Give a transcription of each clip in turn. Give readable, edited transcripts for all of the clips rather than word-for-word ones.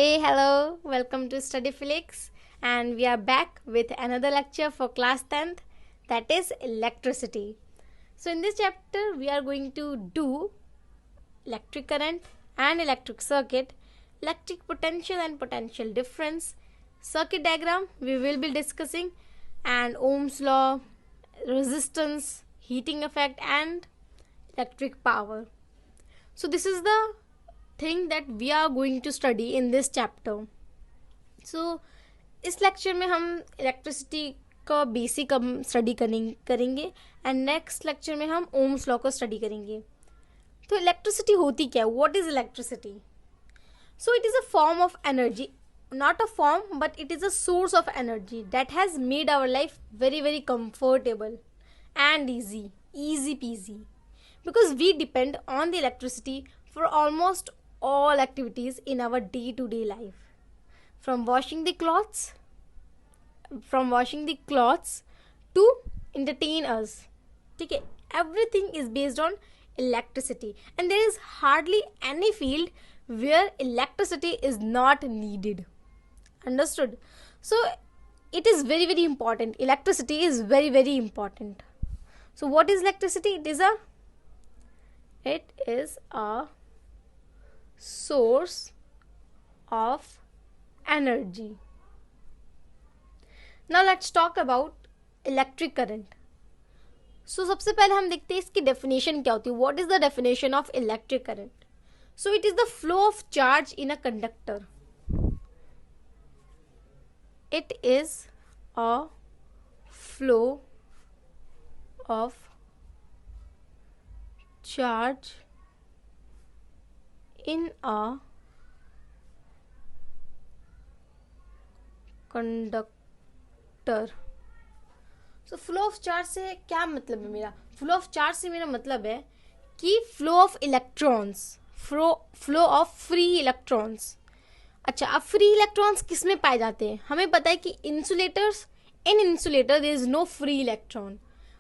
Hey, hello, welcome to Study Felix, and we are back with another lecture for class 10th, that is electricity. So, in this chapter, we are going to do electric current and electric circuit, electric potential and potential difference, circuit diagram we will be discussing, and Ohm's law, resistance, heating effect, and electric power. So, this is the thing that we are going to study in this chapter. So इस lecture में हम electricity का basic study करेंगे and next lecture में हम Ohm's law को study करेंगे. तो इलेक्ट्रिसिटी होती क्या है? What is electricity? So it is a form of energy, not a form but it is a source of energy that has made our life very comfortable and easy peasy, because we depend on the electricity for almost all activities in our day-to-day life, from washing the clothes to entertain us. ठीक है, everything is based on electricity, and there is hardly any field where electricity is not needed. Understood? So it is very important. Electricity is very important. So what is electricity? It is a source of energy. Now let's talk about electric current. So सबसे पहले हम देखते हैं इसकी definition क्या होती है. What is the definition of electric current? So it is the flow of charge in a conductor. It is a flow of charge in a conductor. So flow of charge से क्या मतलब है मेरा? Flow of charge से मेरा मतलब है कि flow of electrons, flow of free electrons. अच्छा, अब फ्री इलेक्ट्रॉन्स किस में पाए जाते हैं? हमें पता है कि in insulator there is no free electron,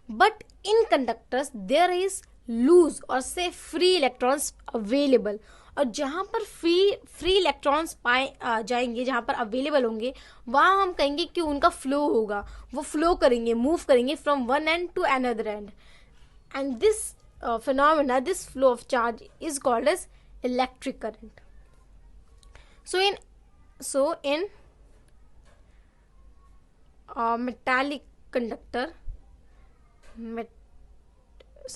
but in conductors there is loose और से फ्री इलेक्ट्रॉन्स अवेलेबल. और जहाँ पर फ्री इलेक्ट्रॉन्स पाए जाएंगे, जहाँ पर अवेलेबल होंगे, वहाँ हम कहेंगे कि उनका फ्लो होगा. वो फ्लो करेंगे, मूव करेंगे from one end to another end. And this phenomena, this flow of charge is called as electric current. So in metallic conductor,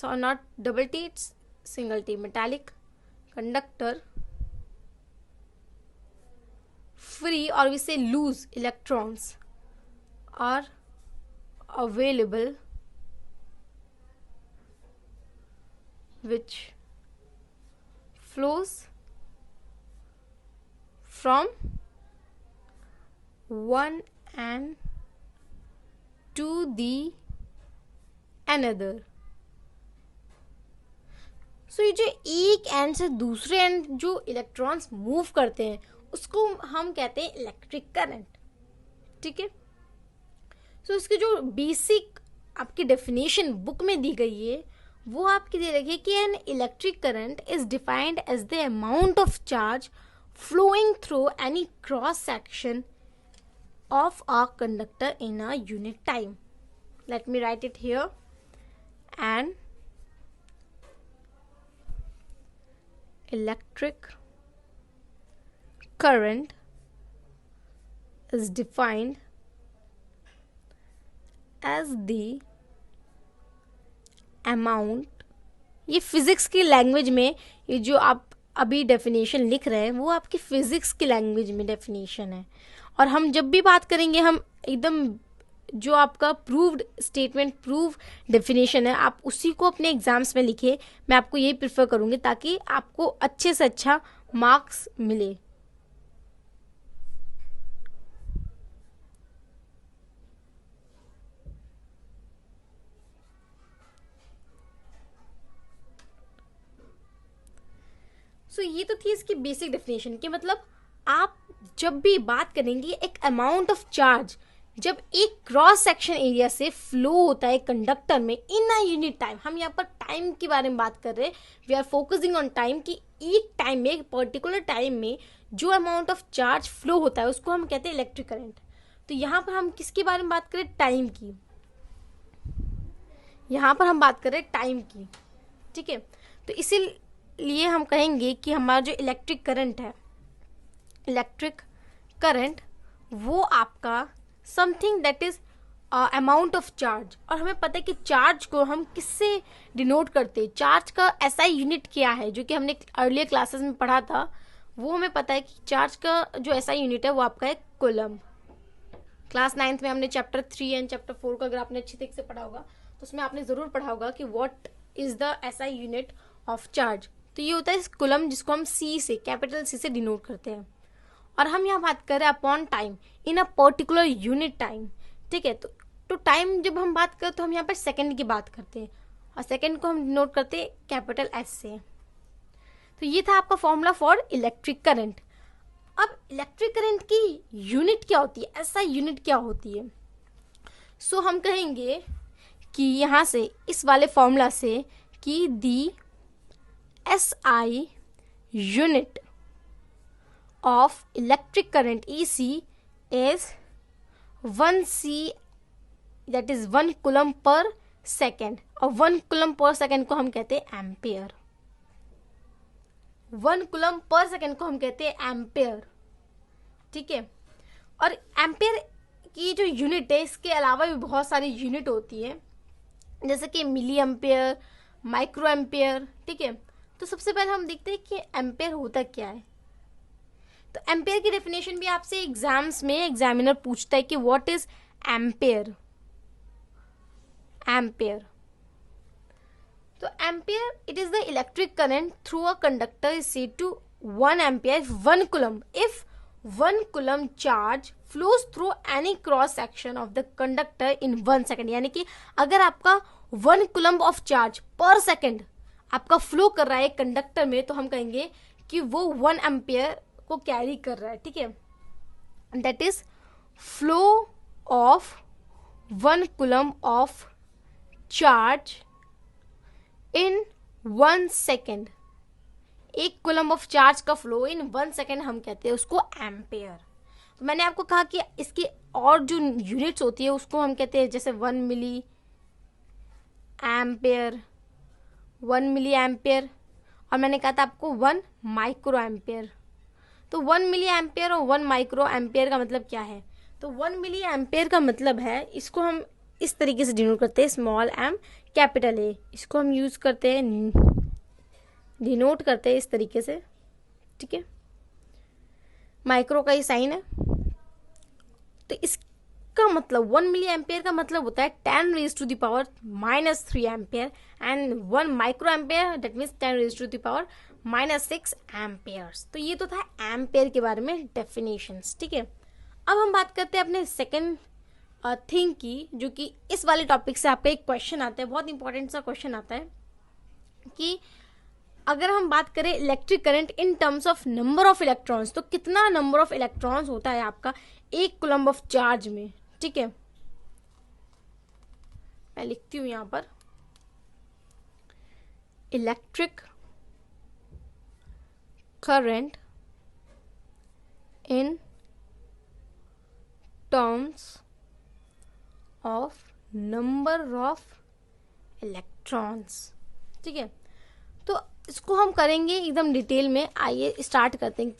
not double T, it's single T, metallic conductor, free or we say loose electrons are available which flows from one end to the another. So ये जो एक and से दूसरे and जो electrons move करते हैं उसको हम कहते हैं इलेक्ट्रिक करंट. ठीक है, सो इसकी जो बेसिक आपकी डेफिनेशन बुक में दी गई है वो आपकी दे रखी है कि an electric current is defined as the amount of charge flowing through any cross section of a conductor in a unit time. Let me write it here. An electric current is defined as the amount, ये physics की language में, ये जो आप अभी definition लिख रहे हैं वो आपकी फिजिक्स की लैंग्वेज में डेफिनेशन है. और हम जब भी बात करेंगे हम एकदम जो आपका प्रूव्ड स्टेटमेंट, प्रूव डेफिनेशन है, आप उसी को अपने एग्जाम्स में लिखिए. मैं आपको यही प्रेफर करूँगी ताकि आपको अच्छे से अच्छा मार्क्स मिले. सो ये तो थी इसकी बेसिक डेफिनेशन कि मतलब आप जब भी बात करेंगे एक अमाउंट ऑफ चार्ज जब एक क्रॉस सेक्शन एरिया से फ्लो होता है कंडक्टर में इन अ यूनिट टाइम. हम यहाँ पर टाइम के बारे में बात कर रहे हैं. We are focusing on time कि एक टाइम में, एक पर्टिकुलर टाइम में जो अमाउंट ऑफ चार्ज फ्लो होता है उसको हम कहते हैं इलेक्ट्रिक करंट। तो यहाँ पर हम किसके बारे में बात करें, टाइम की, यहाँ पर हम बात करें टाइम की, ठीक है। तो इसीलिए हम कहेंगे कि हमारा जो इलेक्ट्रिक करंट है, इलेक्ट्रिक करंट वो आपका something that is amount of charge. और हमें पता है कि चार्ज को हम किससे डिनोट करते हैं, चार्ज का एसआई यूनिट क्या है, जो कि हमने अर्लियर क्लासेस में पढ़ा था। वो हमें पता है कि चार्ज का जो एसआई यूनिट है वो आपका है कूलम। क्लास 9th में हमने चैप्टर 3 एंड चैप्टर 4 का अगर आपने अच्छी तरीके से पढ़ा होगा तो उसमें आपने ज़रूर पढ़ा होगा कि what is the SI unit of charge. तो ये होता है कूलम, जिसको हम सी से, कैपिटल सी से डिनोट करते हैं। और हम यहाँ बात कर रहे हैं upon time in a particular unit time, ठीक है। तो टाइम जब हम बात करें तो हम यहाँ पर सेकंड की बात करते हैं, और सेकंड को हम डिनोट करते हैं कैपिटल एस से। तो ये था आपका फॉर्मूला फॉर इलेक्ट्रिक करंट। अब इलेक्ट्रिक करंट की यूनिट क्या होती है, ऐसा यूनिट क्या होती है। सो हम कहेंगे कि यहाँ से इस वाले फॉर्मूला से कि the SI unit of electric current EC is 1C, that is 1 coulomb per second. और 1 कूलम पर सेकेंड को हम कहते हैं एम्पियर। 1 कूलम पर सेकेंड को हम कहते हैं एम्पियर, ठीक है। और एम्पियर की जो यूनिट है, इसके अलावा भी बहुत सारी यूनिट होती है, जैसे कि मिली एम्पियर, माइक्रो एम्पियर, ठीक है। तो सबसे पहले हम देखते हैं कि एम्पियर होता क्या है। तो एम्पियर की डेफिनेशन भी आपसे एग्जाम्स में एग्जामिनर पूछता है कि व्हाट इज एम्पियर। एम्पियर, तो ampere it is the electric current through a conductor is said to 1 ampere 1 coulomb if 1 coulomb charge flows through any cross section of the conductor in 1 second. यानी कि अगर आपका 1 coulomb of charge per second आपका flow कर रहा है conductor में, तो हम कहेंगे कि वो 1 एम्पियर को कैरी कर रहा है, ठीक है। That is flow of 1 coulomb of charge in 1 second. 1 coulomb of charge का फ्लो इन 1 सेकेंड हम कहते हैं उसको एम्पियर। तो मैंने आपको कहा कि इसकी और जो यूनिट्स होती है उसको हम कहते हैं, जैसे 1 मिली एम्पियर, 1 मिली एम्पियर, और मैंने कहा था आपको 1 माइक्रो एम्पियर। तो 1 मिली एम्पियर और 1 माइक्रो एम्पियर का मतलब क्या है। तो 1 मिली एम्पियर का मतलब है, इसको हम इस तरीके से डिनोट करते हैं, स्मॉल एम कैपिटल ए। इसको हम यूज करते हैं, डिनोट करते हैं इस तरीके से, ठीक है। माइक्रो का ही साइन है। तो इसका मतलब 1 मिली एम्पियर का मतलब होता है 10 raise to the power -3 ampere, and 1 micro ampere that means 10 raise to the power -6 amperes. तो ये तो था एम्पियर के बारे में डेफिनेशंस, ठीक है। अब हम बात करते हैं अपने सेकेंड थिंग की, जो कि इस वाले टॉपिक से आपका एक क्वेश्चन आता है, बहुत इंपॉर्टेंट सा क्वेश्चन आता है कि अगर हम बात करें electric current in terms of number of electrons, तो कितना नंबर ऑफ इलेक्ट्रॉन्स होता है आपका 1 कूलम ऑफ चार्ज में, ठीक है। मैं लिखती हूं यहां पर, electric current in terms of number of electrons, ठीक है। तो इसको हम करेंगे एकदम डिटेल में। आइए स्टार्ट करते हैं।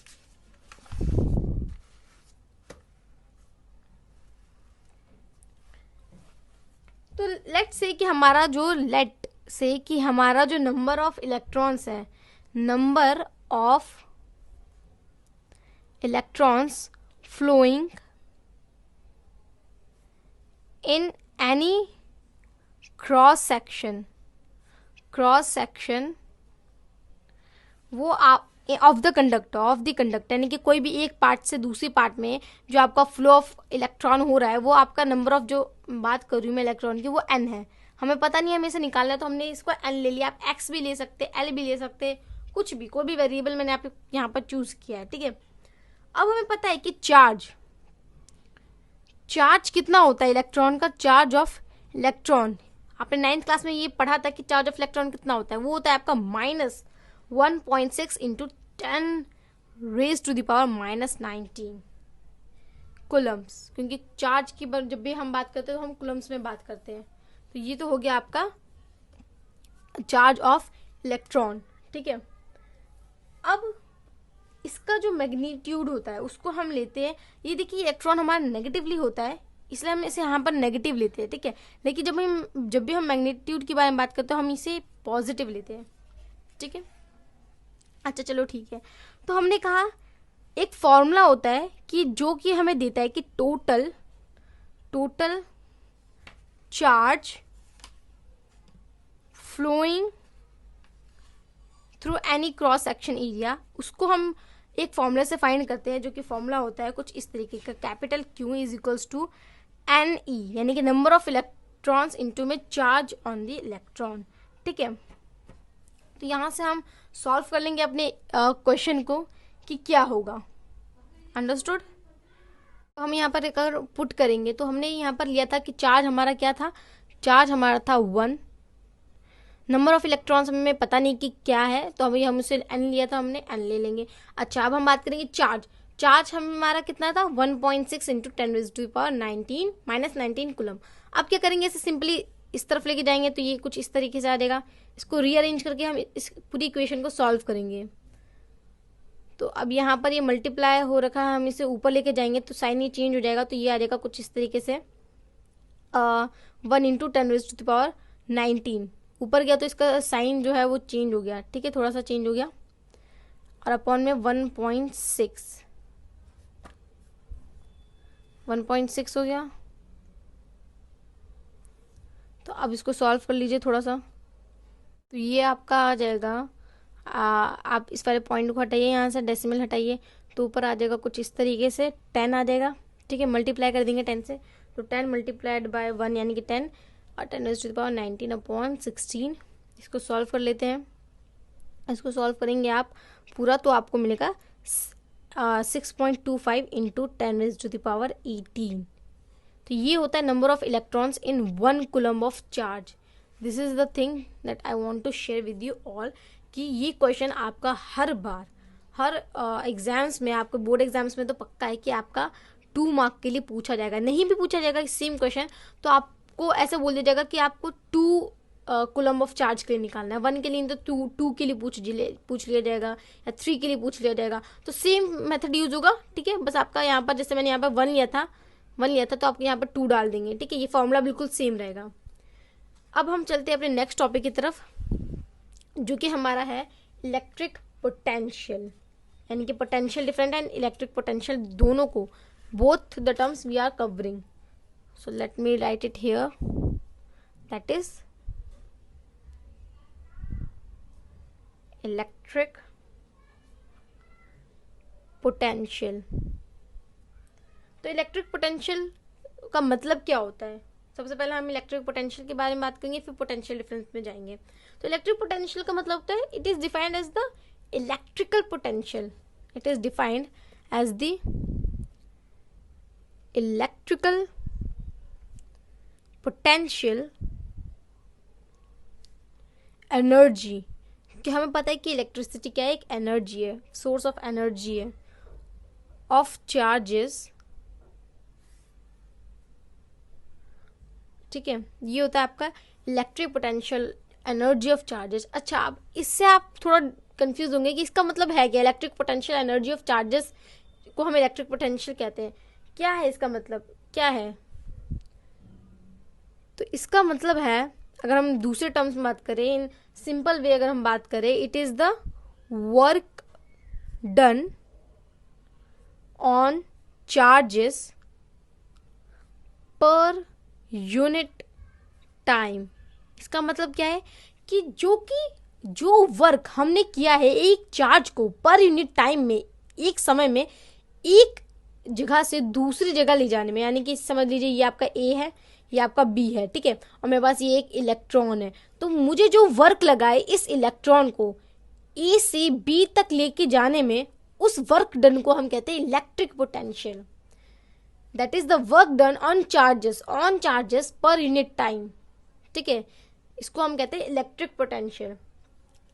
तो लेट्स से कि हमारा जो नंबर ऑफ इलेक्ट्रॉन्स है, number of electrons flowing in any cross section वो आप ऑफ द कंडक्टर यानी कि कोई भी एक पार्ट से दूसरी पार्ट में जो आपका फ्लो ऑफ इलेक्ट्रॉन हो रहा है, वो आपका नंबर ऑफ, जो बात कर रही हूँ मैं इलेक्ट्रॉन की, वो n है। हमें पता नहीं हमें इसे निकालना है, तो हमने इसको n ले लिया। आप x भी ले सकते, l भी ले सकते, कुछ भी, कोई भी वेरिएबल मैंने आप यहाँ पर चूज किया है, ठीक है। अब हमें पता है कि चार्ज कितना होता है इलेक्ट्रॉन का, चार्ज ऑफ इलेक्ट्रॉन। आपने 9th क्लास में ये पढ़ा था कि चार्ज ऑफ इलेक्ट्रॉन कितना होता है, वो होता है आपका -1.6 × 10 raise to the power -19 coulombs, क्योंकि चार्ज की जब भी हम बात करते हैं तो हम कुलम्स में बात करते हैं। तो ये तो हो गया आपका चार्ज ऑफ इलेक्ट्रॉन। ठीक है, अब इसका जो मैग्नीट्यूड होता है उसको हम लेते हैं, ये देखिए इलेक्ट्रॉन हमारा नेगेटिवली होता है इसलिए हम इसे यहाँ पर नेगेटिव लेते हैं। ठीक है, लेकिन जब भी हम मैग्नीट्यूड के बारे में बात करते हैं हम इसे पॉजिटिव लेते हैं। ठीक है, अच्छा चलो ठीक है। तो हमने कहा एक फॉर्मूला होता है कि जो कि हमें देता है कि total charge flowing through any cross section area, उसको हम एक फॉर्मूला से फाइंड करते हैं, जो कि फॉर्मूला होता है कुछ इस तरीके का, capital Q is equals to NE, यानी कि नंबर ऑफ इलेक्ट्रॉन्स इनटू में चार्ज ऑन द इलेक्ट्रॉन। ठीक है, तो यहाँ से हम सॉल्व कर लेंगे अपने क्वेश्चन को कि क्या होगा। अंडरस्टूड? तो हम यहाँ पर एक पुट करेंगे, तो हमने यहाँ पर लिया था कि चार्ज हमारा क्या था, चार्ज हमारा था 1, नंबर ऑफ इलेक्ट्रॉन्स हमें पता नहीं कि क्या है, तो अभी हम उसे n लिया था, हमने n ले लेंगे। अच्छा, अब हम बात करेंगे चार्ज हमारा कितना था 1.6 इंटू 10⁻19 -19 कुलम। अब क्या करेंगे, इसे सिंपली इस तरफ लेके जाएंगे तो ये कुछ इस तरीके से आ जाएगा। इसको रीअरेंज करके हम इस पूरी इक्वेशन को सॉल्व करेंगे। तो अब यहाँ पर ये मल्टीप्लाई हो रखा है, हम इसे ऊपर लेके जाएंगे तो साइन ये चेंज हो जाएगा, तो ये आ जाएगा कुछ इस तरीके से 1 इंटू 10⁻19। ऊपर गया तो इसका साइन जो है वो चेंज हो गया। ठीक है, थोड़ा सा चेंज हो गया, और अपॉन में 1.6 हो गया। तो अब इसको सॉल्व कर लीजिए थोड़ा सा, तो ये आपका आ जाएगा, आप इस वाले पॉइंट को हटाइए, यहाँ से डेसिमल हटाइए, तो ऊपर आ जाएगा कुछ इस तरीके से 10 आ जाएगा। ठीक है, मल्टीप्लाई कर देंगे 10 से, तो 10 मल्टीप्लाइड बाय 1 यानी कि 10, और 10⁻19/16। इसको सॉल्व कर लेते हैं। इसको सॉल्व करेंगे आप पूरा तो आपको मिलेगा 6.25 इंटू 10⁻18। तो ये होता है number of electrons in 1 coulomb of charge. This is the thing that I want to share with you all, कि ये क्वेश्चन आपका हर बार हर एग्जाम्स में, आपको बोर्ड एग्जाम्स में तो पक्का है कि आपका 2 मार्क के लिए पूछा जाएगा। नहीं भी पूछा जाएगा सेम क्वेश्चन तो आपको ऐसे बोल दिया जाएगा कि आपको 2 कूलम ऑफ चार्ज के लिए निकालना है, 1 के लिए तो 2 के लिए पूछ लिया जाएगा, या 3 के लिए पूछ लिया जाएगा, तो सेम मेथड यूज होगा। ठीक है, बस आपका यहाँ पर जैसे मैंने यहाँ पर 1 लिया था तो आपको यहाँ पर 2 डाल देंगे। ठीक है, ये फॉर्मूला बिल्कुल सेम रहेगा। अब हम चलते हैं अपने नेक्स्ट टॉपिक की तरफ, जो कि हमारा है इलेक्ट्रिक पोटेंशियल, यानी कि potential different and electric potential, दोनों को both the terms we are covering. So let me write it here, that is electric potential. तो इलेक्ट्रिक पोटेंशियल का मतलब क्या होता है, सबसे पहले हम इलेक्ट्रिक पोटेंशियल के बारे में बात करेंगे, फिर पोटेंशियल डिफरेंस में जाएंगे। तो इलेक्ट्रिक पोटेंशियल का मतलब होता है, it is defined as the electrical potential, it is defined as the electrical potential energy. कि हमें पता है कि इलेक्ट्रिसिटी क्या है, एक एनर्जी है, सोर्स ऑफ एनर्जी है, ऑफ चार्जेस। ठीक है, ये होता है आपका electric potential energy of charges. अच्छा, अब इससे आप थोड़ा कंफ्यूज होंगे कि इसका मतलब है क्या, electric potential energy of charges को हम इलेक्ट्रिक पोटेंशियल कहते हैं, क्या है इसका मतलब, क्या है? तो इसका मतलब है, अगर हम दूसरे टर्म्स में बात करें, इन सिंपल वे अगर हम बात करें, it is the work done on charges per unit time. इसका मतलब क्या है कि जो वर्क हमने किया है एक चार्ज को पर यूनिट टाइम में, एक समय में एक जगह से दूसरी जगह ले जाने में, यानी कि समझ लीजिए ये आपका ए है, ये आपका बी है, ठीक है, और मेरे पास ये एक इलेक्ट्रॉन है, तो मुझे जो वर्क लगा है इस इलेक्ट्रॉन को ए से बी तक लेके जाने में, उस वर्क डन को हम कहते हैं electric potential. That is the work done on charges per unit time. ठीक है, इसको हम कहते हैं इलेक्ट्रिक पोटेंशियल।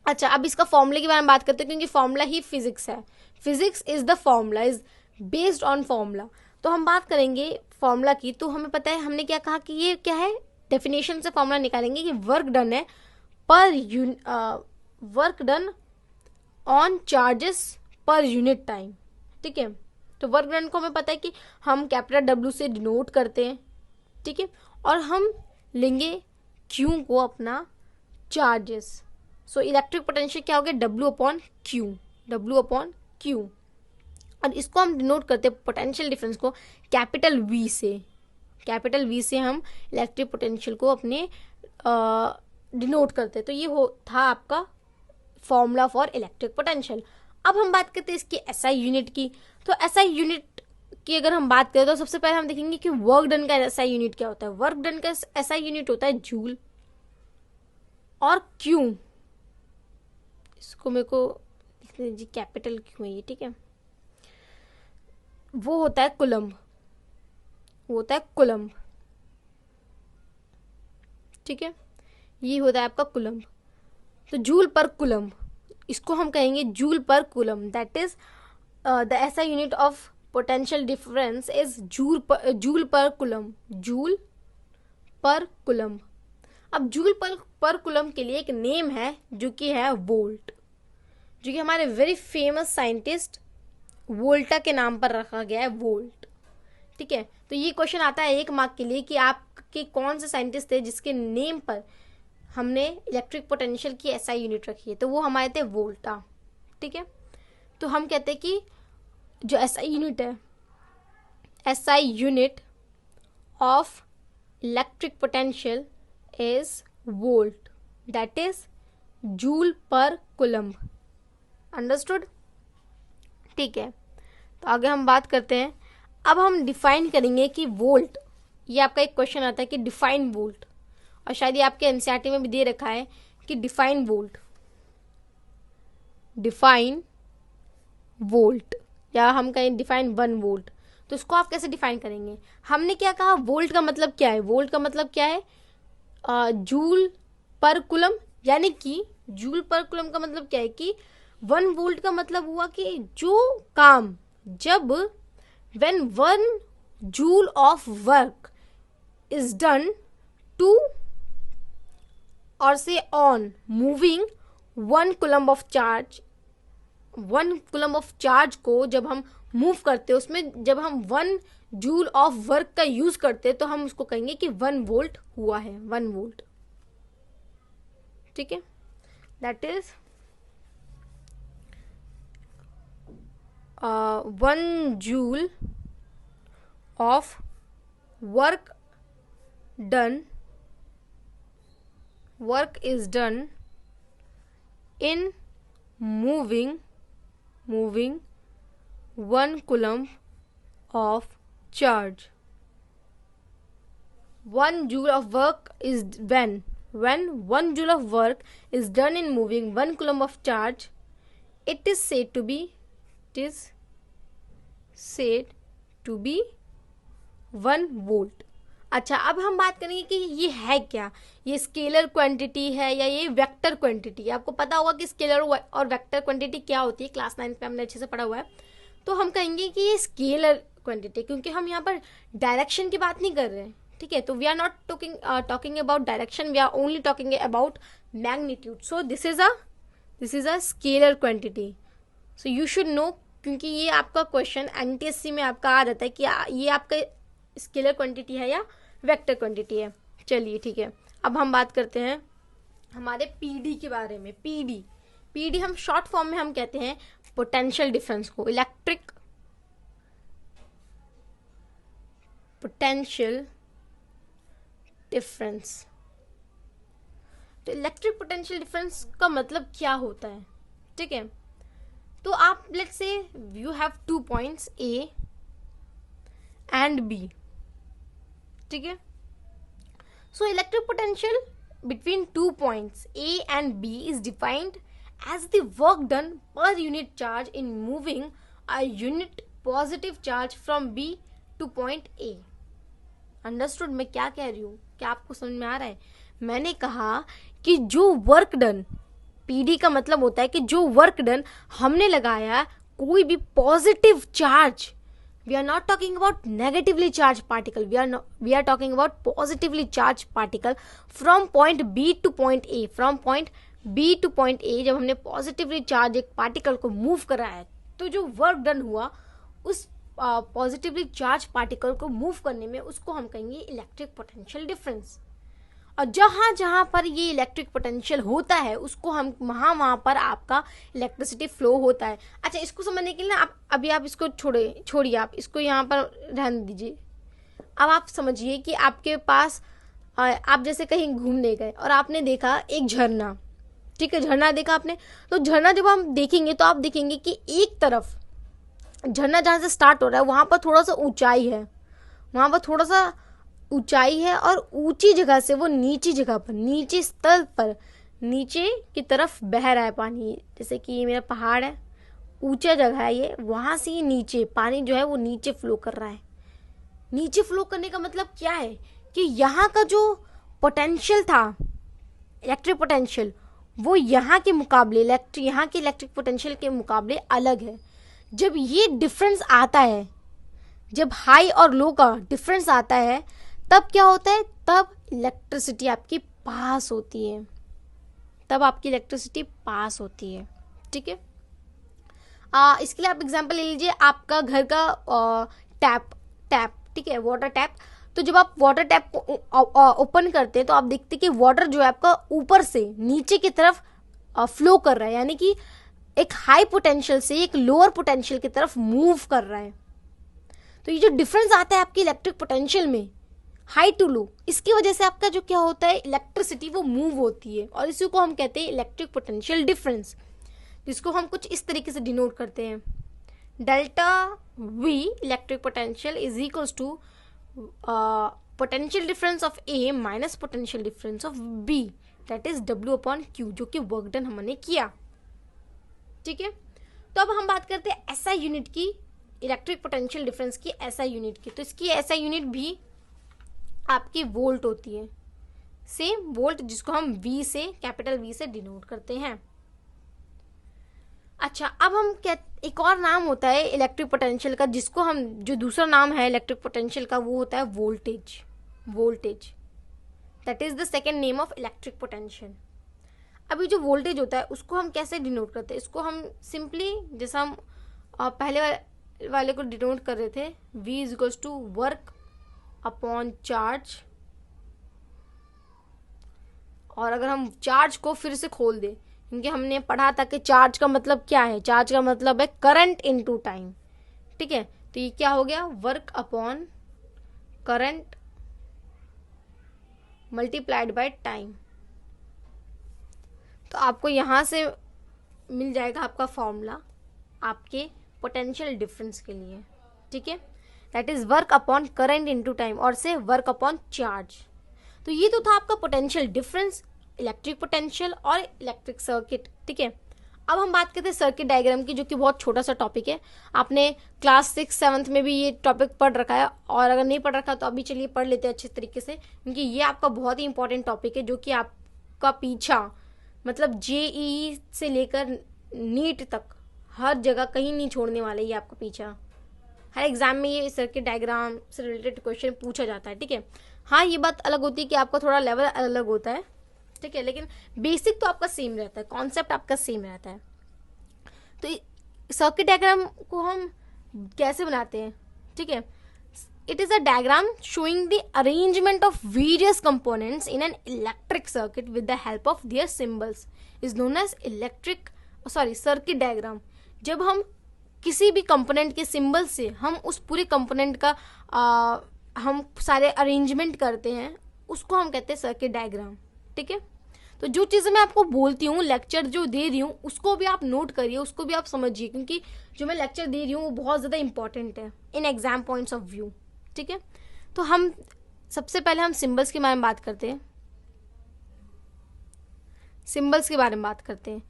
अच्छा, अब इसका फॉर्मूले के बारे में बात करते हैं, क्योंकि फॉर्मूला ही फिजिक्स है. Physics is the formula, is based on formula. तो हम बात करेंगे फॉर्मूला की. तो हमें पता है, हमने क्या कहा कि ये क्या है, डेफिनेशन से फॉर्मूला निकालेंगे कि वर्क डन है work done on charges per unit time. ठीक है, तो वर्क डन को हमें पता है कि हम कैपिटल डब्ल्यू से डिनोट करते हैं. ठीक है, और हम लेंगे क्यू को अपना चार्जेस. सो इलेक्ट्रिक पोटेंशियल क्या हो गया, डब्ल्यू अपॉन क्यू. और इसको हम डिनोट करते हैं पोटेंशियल डिफरेंस को कैपिटल वी से हम इलेक्ट्रिक पोटेंशियल को अपने डिनोट करते हैं. तो ये था आपका फॉर्मूला फॉर इलेक्ट्रिक पोटेंशियल. अब हम बात करते हैं इसकी एसआई यूनिट की. तो एसआई यूनिट की अगर हम बात करें तो सबसे पहले हम देखेंगे कि वर्क डन का एसआई यूनिट क्या होता है. वर्क डन का एसआई यूनिट होता है जूल, और क्यू, इसको मेरे को लिखने दीजिए, कैपिटल क्यू है ये. ठीक है, वो होता है कुलम्ब. ठीक है, ये होता है आपका कुलम्ब. तो जूल पर कुलम्ब, इसको हम कहेंगे जूल पर coulomb. That is the SI unit of potential difference is joule पर कुलम्ब. अब जूल पर कुलम्ब के लिए एक नेम है जो कि है वोल्ट, जो कि हमारे वेरी फेमस साइंटिस्ट वोल्टा के नाम पर रखा गया है, वोल्ट. ठीक है, तो ये क्वेश्चन आता है 1 मार्क के लिए कि आपके कौन से साइंटिस्ट थे जिसके नेम पर हमने इलेक्ट्रिक पोटेंशियल की एसआई यूनिट रखी है. तो वो हमारे थे वोल्टा. ठीक है, तो हम कहते हैं कि जो एसआई यूनिट है, SI unit of electric potential is volt, that is joule पर कुलम्ब. अंडरस्टूड. ठीक है, तो आगे हम बात करते हैं. अब हम डिफाइन करेंगे कि वोल्ट, ये आपका एक क्वेश्चन आता है कि डिफाइन वोल्ट, और शायद ये आपके एनसीईआरटी में भी दे रखा है कि डिफाइन वोल्ट, या हम कहें डिफाइन 1 वोल्ट. तो इसको आप कैसे डिफाइन करेंगे. हमने क्या कहा, वोल्ट का मतलब क्या है, जूल पर कुलम. यानी कि जूल पर कुलम का मतलब क्या है कि 1 वोल्ट का मतलब हुआ कि जो काम, जब when 1 joule of work is done to or say on moving 1 coulomb of charge, 1 coulomb of charge को जब हम मूव करते हैं, उसमें जब हम 1 जूल ऑफ वर्क का यूज करते हैं, तो हम उसको कहेंगे कि 1 वोल्ट हुआ है, 1 वोल्ट. ठीक है, that is 1 joule of work is done in moving 1 coulomb of charge. 1 joule of work is when 1 joule of work is done in moving 1 coulomb of charge, it is said to be 1 volt. अच्छा, अब हम बात करेंगे कि ये है क्या, ये स्केलर क्वांटिटी है या ये वेक्टर क्वांटिटी है. आपको पता होगा कि स्केलर और वेक्टर क्वांटिटी क्या होती है, क्लास 9 पे हमने अच्छे से पढ़ा हुआ है. तो हम कहेंगे कि ये स्केलर क्वांटिटी, क्योंकि हम यहाँ पर डायरेक्शन की बात नहीं कर रहे हैं. ठीक है, तो we are not talking about direction, we are only talking about magnitude. So this is a scalar quantity. So you should know, क्योंकि ये आपका क्वेश्चन एनटीएससी में आपका आ जाता है कि ये आपका स्केलर क्वांटिटी है या वेक्टर क्वांटिटी है. चलिए ठीक है, अब हम बात करते हैं हमारे पीडी के बारे में. पीडी हम शॉर्ट फॉर्म में हम कहते हैं पोटेंशियल डिफरेंस को, इलेक्ट्रिक पोटेंशियल डिफरेंस. तो इलेक्ट्रिक पोटेंशियल डिफरेंस का मतलब क्या होता है. ठीक है, तो आप let's say you have 2 points A and B. ठीक है, so electric potential between 2 points A and B is defined as the work done per unit charge in moving a unit positive charge from B to point A. Understood. मैं क्या कह रही हूँ, क्या आपको समझ में आ रहा है. मैंने कहा कि जो वर्क डन PD का मतलब होता है कि जो वर्क डन हमने लगाया, कोई भी positive charge, we are not talking about negatively charged particle, we are talking about positively charged particle from point B to point A, from point B to point A जब हमने positively charge एक particle को move करा है, तो जो work done हुआ उस पॉजिटिवली चार्ज पार्टिकल को मूव करने में, उसको हम कहेंगे इलेक्ट्रिक पोटेंशियल डिफरेंस। और जहाँ जहाँ पर ये इलेक्ट्रिक पोटेंशियल होता है, उसको हम वहाँ पर आपका इलेक्ट्रिसिटी फ्लो होता है। अच्छा, इसको समझने के लिए ना आप इसको छोड़िए, आप इसको यहाँ पर रहने दीजिए। अब आप समझिए कि आपके पास आप जैसे कहीं घूमने गए और आपने देखा एक झरना, ठीक है, झरना देखा आपने, तो झरना जब हम देखेंगे तो आप देखेंगे कि एक तरफ झरना जहाँ से स्टार्ट हो रहा है वहाँ पर थोड़ा सा ऊंचाई है, वहाँ पर थोड़ा सा ऊंचाई है, और ऊंची जगह से वो नीची जगह पर, नीचे स्तर पर नीचे की तरफ बह रहा है पानी। जैसे कि ये मेरा पहाड़ है, ऊंचा जगह है ये, वहाँ से ये नीचे पानी जो है वो नीचे फ्लो कर रहा है। नीचे फ्लो करने का मतलब क्या है कि यहाँ का जो पोटेंशियल था, इलेक्ट्रिक पोटेंशियल, वो यहाँ के मुकाबले यहाँ के इलेक्ट्रिक पोटेंशियल के मुकाबले अलग है। जब ये डिफरेंस आता है, जब हाई और लो का डिफरेंस आता है, तब क्या होता है, तब इलेक्ट्रिसिटी आपकी पास होती है, तब आपकी इलेक्ट्रिसिटी पास होती है। ठीक है, इसके लिए आप एग्जांपल ले लीजिए, आपका घर का टैप, ठीक है, वाटर टैप। तो जब आप वाटर टैप को ओपन करते हैं तो आप देखते हैं कि वाटर जो है आपका ऊपर से नीचे की तरफ फ्लो कर रहा है, यानी कि एक हाई पोटेंशियल से एक लोअर पोटेंशियल की तरफ मूव कर रहा है। तो ये जो डिफरेंस आता है आपकी इलेक्ट्रिक पोटेंशियल में, हाई टू लो, इसकी वजह से आपका जो क्या होता है, इलेक्ट्रिसिटी वो मूव होती है, और इसी को हम कहते हैं इलेक्ट्रिक पोटेंशियल डिफरेंस, जिसको हम कुछ इस तरीके से डिनोट करते हैं। Delta V electric potential is equals to potential difference of A minus potential difference of B, that is W/Q, जो कि वर्क डन हमने किया। ठीक है, तो अब हम बात करते हैं SI यूनिट की, इलेक्ट्रिक पोटेंशियल डिफरेंस की SI यूनिट की। तो इसकी SI यूनिट भी आपकी वोल्ट होती है, सेम वोल्ट, जिसको हम V से, कैपिटल V से डिनोट करते हैं। अच्छा, अब हम एक और नाम होता है इलेक्ट्रिक पोटेंशियल का, जिसको हम, जो दूसरा नाम है इलेक्ट्रिक पोटेंशियल का, वो होता है voltage, that is the second name of electric potential. अभी जो वोल्टेज होता है उसको हम कैसे डिनोट करते हैं, इसको हम सिंपली, जैसा हम पहले वाले को डिनोट कर रहे थे, V is equals to work upon charge. और अगर हम चार्ज को फिर से खोल दें, क्योंकि हमने पढ़ा था कि चार्ज का मतलब क्या है, चार्ज का मतलब है करंट इनटू टाइम। ठीक है, तो ये क्या हो गया, work upon current multiplied by time. तो आपको यहाँ से मिल जाएगा आपका फॉर्मूला आपके पोटेंशियल डिफरेंस के लिए। ठीक है, that is work upon current into time, और से वर्क अपॉन चार्ज। तो ये तो था आपका पोटेंशियल डिफरेंस, इलेक्ट्रिक पोटेंशियल और इलेक्ट्रिक सर्किट। ठीक है, अब हम बात करते हैं सर्किट डायग्राम की, जो कि बहुत छोटा सा टॉपिक है। आपने क्लास 6-7 में भी ये टॉपिक पढ़ रखा है, और अगर नहीं पढ़ रखा तो अभी चलिए पढ़ लेते हैं अच्छे तरीके से, क्योंकि ये आपका बहुत ही इंपॉर्टेंट टॉपिक है, जो कि आपका पीछा, मतलब JEE से लेकर नीट तक हर जगह कहीं नहीं छोड़ने वाला, ये आपका पीछा। हर एग्जाम में ये सर्किट डायग्राम से रिलेटेड क्वेश्चन पूछा जाता है। ठीक है, हाँ, ये बात अलग होती है कि आपका थोड़ा लेवल अलग होता है, ठीक है, लेकिन बेसिक तो आपका सेम रहता है, कॉन्सेप्ट आपका सेम रहता है। तो सर्किट डायग्राम को हम कैसे बनाते हैं, ठीक है, it is a diagram showing the arrangement of various components in an electric circuit with the help of their symbols is known as circuit diagram. जब हम किसी भी कंपोनेंट के सिंबल से हम उस पूरे कंपोनेंट का हम सारे अरेंजमेंट करते हैं, उसको हम कहते हैं सर्किट डायग्राम। ठीक है, तो जो चीज़ें मैं आपको बोलती हूँ, लेक्चर जो दे रही हूँ, उसको भी आप नोट करिए, उसको भी आप समझिए, क्योंकि जो मैं लेक्चर दे रही हूँ वो बहुत ज़्यादा इंपॉर्टेंट है in exam points of view. ठीक है, तो हम सबसे पहले हम सिंबल्स के बारे में बात करते हैं। सिंबल्स के बारे में बात करते हैं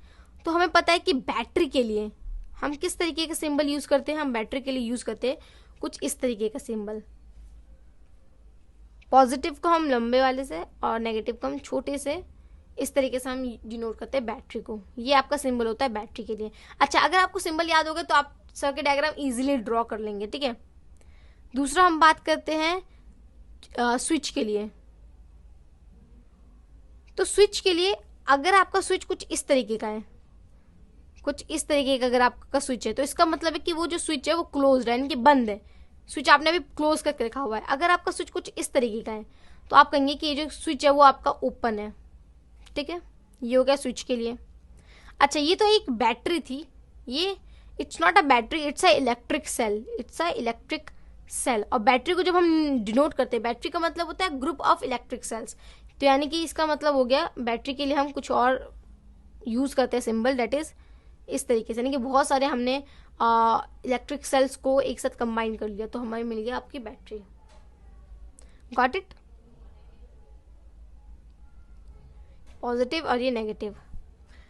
तो हमें पता है कि बैटरी के लिए हम किस तरीके का सिंबल यूज़ करते हैं। हम बैटरी के लिए यूज़ करते हैं कुछ इस तरीके का सिंबल। पॉजिटिव को हम लंबे वाले से और नेगेटिव को हम छोटे से इस तरीके से हम डिनोट करते हैं बैटरी को। ये आपका सिंबल होता है बैटरी के लिए। अच्छा, अगर आपको सिंबल याद होगा तो आप सर्किट डायग्राम इजीली ड्रॉ कर लेंगे, ठीक है। दूसरा हम बात करते हैं स्विच के लिए। तो स्विच के लिए अगर आपका स्विच कुछ इस तरीके का है, कुछ इस तरीके का अगर आपका स्विच है, तो इसका मतलब है कि वो जो स्विच है वो क्लोज्ड है, यानी कि बंद है। स्विच आपने अभी क्लोज करके रखा हुआ है। अगर आपका स्विच कुछ इस तरीके का है तो आप कहेंगे कि ये जो स्विच है वो आपका ओपन है, ठीक है। ये हो गया स्विच के लिए। अच्छा, ये तो एक बैटरी थी, ये it's not a battery, it's a electric cell, it's a electric cell. और बैटरी को जब हम डिनोट करते हैं, बैटरी का मतलब होता है ग्रुप ऑफ इलेक्ट्रिक सेल्स, तो यानी कि इसका मतलब हो गया बैटरी के लिए हम कुछ और यूज करते हैं सिंबल, दैट इज इस तरीके से, यानी कि बहुत सारे हमने इलेक्ट्रिक सेल्स को एक साथ कंबाइन कर लिया तो हमें मिल गया आपकी बैटरी। Got it? पॉजिटिव और ये नेगेटिव।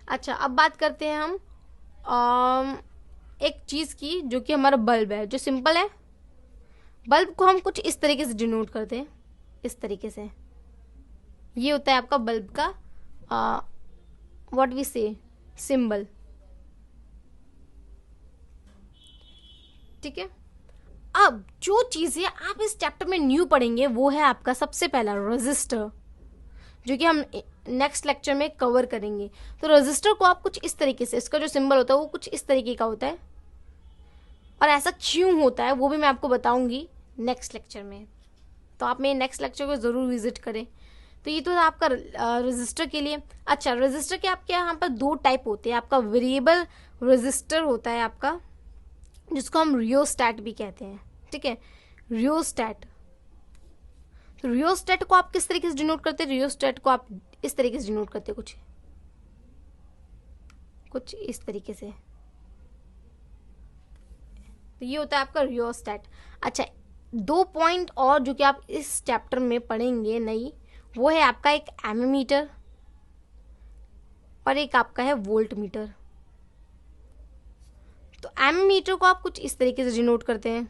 अच्छा, अब बात करते हैं हम एक चीज़ की, जो कि हमारा बल्ब है, जो सिंपल है। बल्ब को हम कुछ इस तरीके से डिनोट करते हैं, इस तरीके से। ये होता है आपका बल्ब का व्हाट वी से सिंबल, ठीक है। अब जो चीज़ें आप इस चैप्टर में न्यू पढ़ेंगे वो है आपका सबसे पहला रजिस्टर, जो कि हम नेक्स्ट लेक्चर में कवर करेंगे। तो रजिस्टर को आप कुछ इस तरीके से, इसका जो सिंबल होता है वो कुछ इस तरीके का होता है, और ऐसा क्यों होता है वो भी मैं आपको बताऊंगी नेक्स्ट लेक्चर में, तो आप मेरे नेक्स्ट लेक्चर को ज़रूर विजिट करें। तो ये तो आपका रजिस्टर के लिए। अच्छा, रजिस्टर के आपके यहाँ पर दो टाइप होते हैं। आपका वेरिएबल रजिस्टर होता है आपका, जिसको हम रियोस्टैट भी कहते हैं, ठीक है, रियोस्टैट। तो रियोस्टैट को आप किस तरीके से डिनोट करते हैं? रियोस्टैट को आप इस तरीके से डिनोट करते हैं, कुछ इस तरीके से। तो ये होता है आपका रियोस्टैट। अच्छा, 2 पॉइंट और जो कि आप इस चैप्टर में पढ़ेंगे नई, वो है आपका एक एमीमीटर और एक आपका है वोल्ट मीटर। तो एमीमीटर को आप कुछ इस तरीके से डिनोट करते हैं,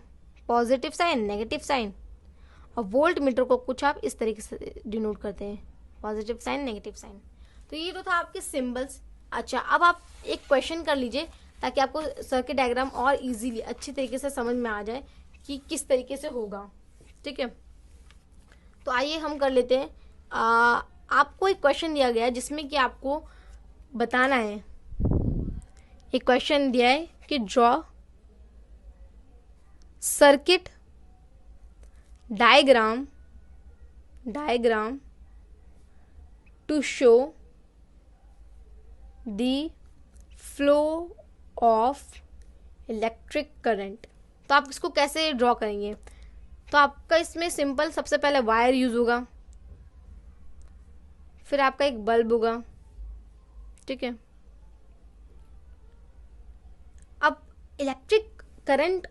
पॉजिटिव साइन, नेगेटिव साइन, और वोल्ट मीटर को कुछ आप इस तरीके से डिनोट करते हैं, पॉजिटिव साइन, नेगेटिव साइन। तो ये तो था आपके सिंबल्स। अच्छा, अब आप एक क्वेश्चन कर लीजिए ताकि आपको सर्किट डायग्राम और इजीली अच्छी तरीके से समझ में आ जाए कि किस तरीके से होगा, ठीक है। तो आइए हम कर लेते हैं। आपको एक क्वेश्चन दिया गया है जिसमें कि आपको बताना है, एक क्वेश्चन दिया है कि draw circuit diagram to show the flow of electric current. तो आप इसको कैसे ड्रॉ करेंगे? तो आपका इसमें सिंपल, सबसे पहले वायर यूज होगा, फिर आपका एक बल्ब होगा, ठीक है। अब इलेक्ट्रिक करंट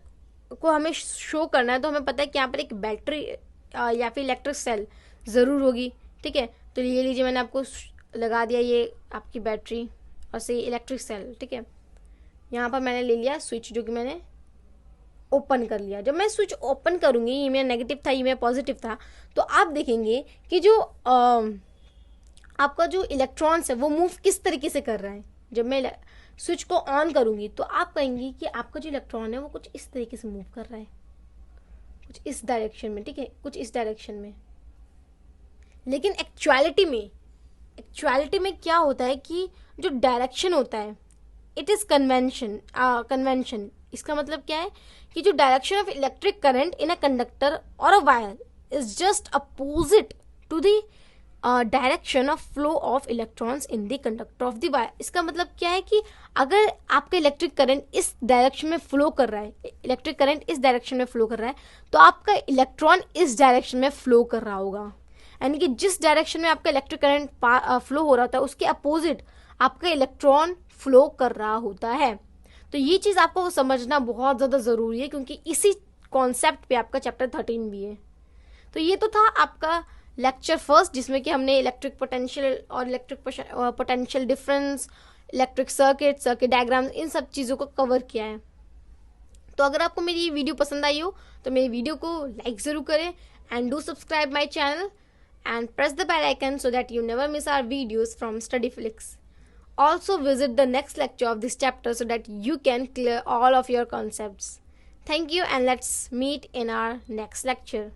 को हमें शो करना है तो हमें पता है कि यहाँ पर एक बैटरी या फिर इलेक्ट्रिक सेल ज़रूर होगी, ठीक है। तो ये लीजिए, मैंने आपको लगा दिया ये आपकी बैटरी और से इलेक्ट्रिक सेल, ठीक है। यहाँ पर मैंने ले लिया स्विच, जो कि मैंने ओपन कर लिया। जब मैं स्विच ओपन करूँगी, ये मेरा नेगेटिव था, ये मेरा पॉजिटिव था, तो आप देखेंगे कि जो आपका जो इलेक्ट्रॉन्स है वो मूव किस तरीके से कर रहा है। जब मैं स्विच को ऑन करूँगी तो आप कहेंगे कि आपका जो इलेक्ट्रॉन है वो कुछ इस तरीके से मूव कर रहा है, कुछ इस डायरेक्शन में, ठीक है, कुछ इस डायरेक्शन में। लेकिन एक्चुअलिटी में क्या होता है कि जो डायरेक्शन होता है, इट इज़ कन्वेंशन। इसका मतलब क्या है कि जो direction of electric current in a conductor or a wire is just opposite to the direction of flow of electrons in the conductor of the wire. इसका मतलब क्या है कि अगर आपका इलेक्ट्रिक करंट इस डायरेक्शन में फ्लो कर रहा है, इलेक्ट्रिक करंट इस डायरेक्शन में फ्लो कर रहा है, तो आपका इलेक्ट्रॉन इस डायरेक्शन में फ्लो कर रहा होगा। यानी कि जिस डायरेक्शन में आपका इलेक्ट्रिक करंट फ्लो हो रहा होता है उसके अपोजिट आपका इलेक्ट्रॉन फ्लो कर रहा होता है। तो ये चीज़ आपको समझना बहुत ज़्यादा ज़रूरी है, क्योंकि इसी कॉन्सेप्ट पे आपका चैप्टर 13 भी है। तो ये तो था आपका लेक्चर फर्स्ट, जिसमें कि हमने इलेक्ट्रिक पोटेंशियल और electric potential difference, electric circuit diagram, इन सब चीज़ों को कवर किया है। तो अगर आपको मेरी वीडियो पसंद आई हो तो मेरी वीडियो को लाइक ज़रूर करें and do subscribe my channel and press the bell icon so that you never miss our videos from StudyFlix. Also visit the next lecture of this chapter so that you can clear all of your concepts. Thank you, and let's meet in our next lecture.